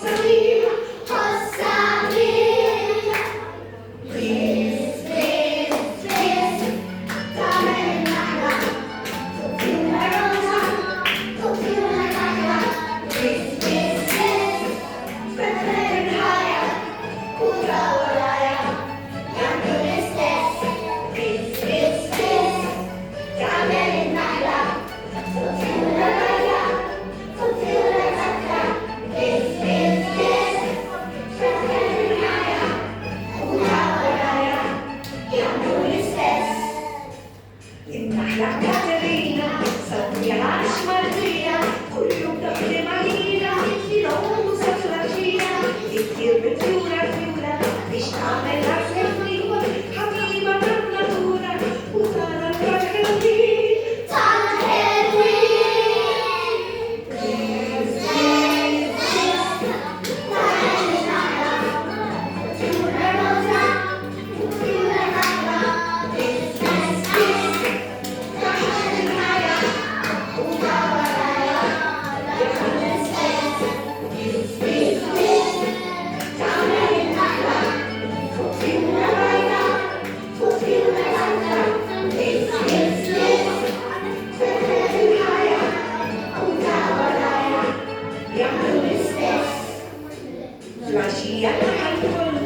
Salina, Salina. Please, please, please, Tamerlana, Tofuna Rosa, Tofuna Nana. Please, please, please, Tamerlana, Utawalaya, Yandunistes. Please, please, please, Tamerlana, Tofuna Nana, Tofuna Nana. Please, please, please, Tamerlana, Utawalaya, Yandunistes. النحلة كاترينا سوي العرش مرضية كل يوم تاكل مدينة يلوم سفرجية كتير بطيورة طيورة مش تعمل عسكري حبيبة الناتورة وترى الحلوين ترى الحلوين. Please, please, please, تعالي نعرف طيورة روزة وطيورة نعرة. Please, please, please, تعالي معايا وتعالى يا Please, please, please, تعالي معايا وطيورة باينة وطيورة نعرة. Please, please, please, تعالي معايا وتعالى يا العشية الحلوة